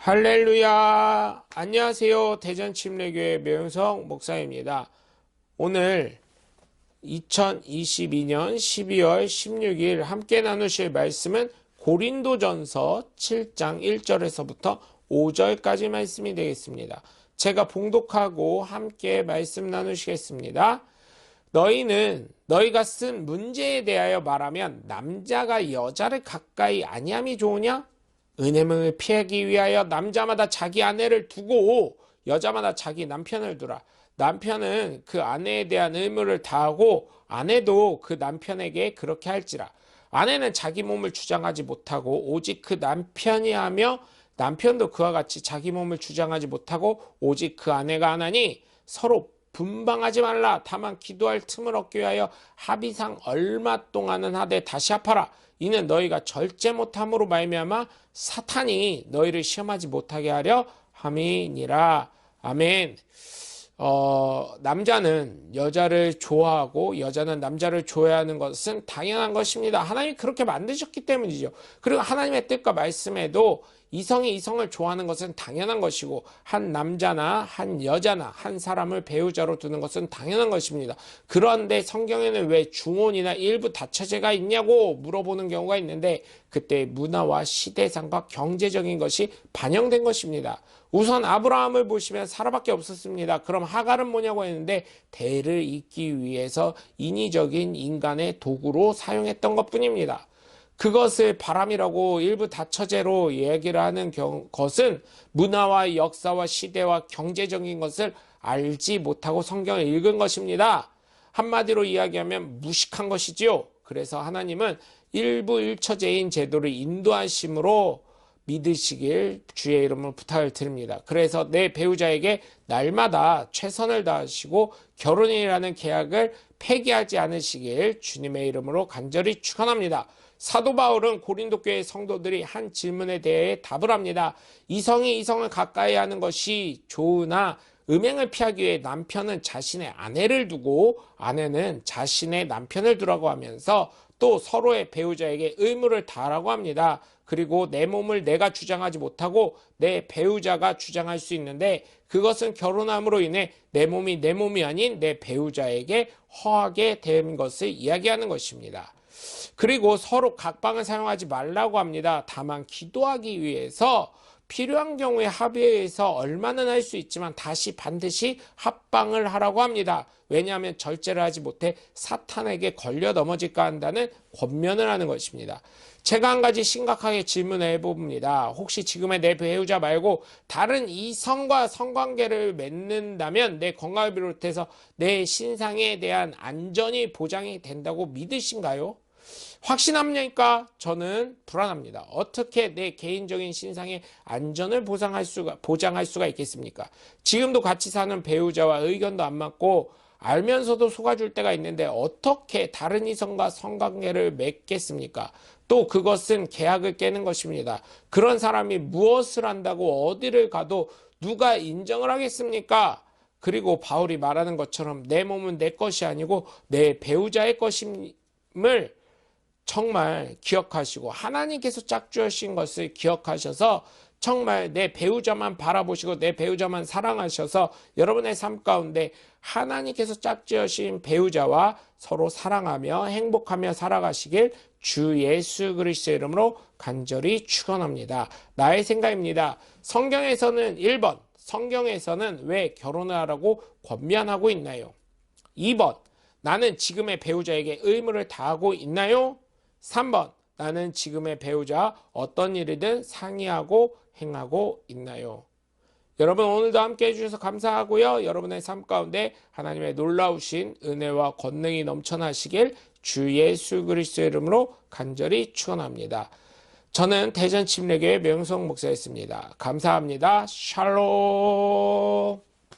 할렐루야. 안녕하세요. 대전침례교회 명성 목사입니다. 오늘 2022년 12월 16일 함께 나누실 말씀은 고린도전서 7장 1절에서부터 5절까지 말씀이 되겠습니다. 제가 봉독하고 함께 말씀 나누시겠습니다. 너희가 쓴 문제에 대하여 말하면 남자가 여자를 가까이 아니함이 좋으냐? 은혜문을 피하기 위하여 남자마다 자기 아내를 두고 여자마다 자기 남편을 두라. 남편은 그 아내에 대한 의무를 다하고 아내도 그 남편에게 그렇게 할지라. 아내는 자기 몸을 주장하지 못하고 오직 그 남편이 하며 남편도 그와 같이 자기 몸을 주장하지 못하고 오직 그 아내가 하나니 서로 분방하지 말라. 다만 기도할 틈을 얻기 위하여 합의상 얼마 동안은 하되 다시 합하라. 이는 너희가 절제 못함으로 말미암아 사탄이 너희를 시험하지 못하게 하려 함이니라. 아멘. 남자는 여자를 좋아하고 여자는 남자를 좋아하는 것은 당연한 것입니다. 하나님이 그렇게 만드셨기 때문이죠. 그리고 하나님의 뜻과 말씀에도 이성이 이성을 좋아하는 것은 당연한 것이고 한 남자나 한 여자나 한 사람을 배우자로 두는 것은 당연한 것입니다. 그런데 성경에는 왜 중혼이나 일부 다처제가 있냐고 물어보는 경우가 있는데 그때 문화와 시대상과 경제적인 것이 반영된 것입니다. 우선 아브라함을 보시면 사라밖에 없었습니다. 그럼 하갈은 뭐냐고 했는데 대를 잇기 위해서 인위적인 인간의 도구로 사용했던 것뿐입니다. 그것을 바람이라고 일부 다처제로 얘기를 하는 것은 문화와 역사와 시대와 경제적인 것을 알지 못하고 성경을 읽은 것입니다. 한마디로 이야기하면 무식한 것이지요. 그래서 하나님은 일부 일처제인 제도를 인도하심으로 믿으시길 주의 이름으로 부탁을 드립니다. 그래서 내 배우자에게 날마다 최선을 다하시고 결혼이라는 계약을 폐기하지 않으시길 주님의 이름으로 간절히 축원합니다. 사도 바울은 고린도 교회 성도들이 한 질문에 대해 답을 합니다. 이성이 이성을 가까이 하는 것이 좋으나 음행을 피하기 위해 남편은 자신의 아내를 두고 아내는 자신의 남편을 두라고 하면서 또 서로의 배우자에게 의무를 다하라고 합니다. 그리고 내 몸을 내가 주장하지 못하고 내 배우자가 주장할 수 있는데 그것은 결혼함으로 인해 내 몸이 아닌 내 배우자에게 허하게 된 것을 이야기하는 것입니다. 그리고 서로 각방을 사용하지 말라고 합니다. 다만 기도하기 위해서 필요한 경우에 합의해서 얼마는 할 수 있지만 다시 반드시 합방을 하라고 합니다. 왜냐하면 절제를 하지 못해 사탄에게 걸려 넘어질까 한다는 권면을 하는 것입니다. 제가 한 가지 심각하게 질문을 해봅니다. 혹시 지금의 내 배우자 말고 다른 이성과 성관계를 맺는다면 내 건강을 비롯해서 내 신상에 대한 안전이 보장이 된다고 믿으신가요? 확신합니까? 저는 불안합니다. 어떻게 내 개인적인 신상의 안전을 보장할 수가 있겠습니까? 지금도 같이 사는 배우자와 의견도 안 맞고 알면서도 속아줄 때가 있는데 어떻게 다른 이성과 성관계를 맺겠습니까? 또 그것은 계약을 깨는 것입니다. 그런 사람이 무엇을 한다고 어디를 가도 누가 인정을 하겠습니까? 그리고 바울이 말하는 것처럼 내 몸은 내 것이 아니고 내 배우자의 것임을 정말 기억하시고 하나님께서 짝지으신 것을 기억하셔서 정말 내 배우자만 바라보시고 내 배우자만 사랑하셔서 여러분의 삶 가운데 하나님께서 짝지으신 배우자와 서로 사랑하며 행복하며 살아가시길 주 예수 그리스도의 이름으로 간절히 축원합니다. 나의 생각입니다. 성경에서는 1번, 성경에서는 왜 결혼을 하라고 권면하고 있나요? 2번, 나는 지금의 배우자에게 의무를 다하고 있나요? 3번, 나는 지금의 배우자 어떤 일이든 상의하고 행하고 있나요? 여러분 오늘도 함께 해주셔서 감사하고요. 여러분의 삶 가운데 하나님의 놀라우신 은혜와 권능이 넘쳐나시길 주 예수 그리스도의 이름으로 간절히 축원합니다. 저는 대전침례교회 명성 목사였습니다. 감사합니다. 샬롬.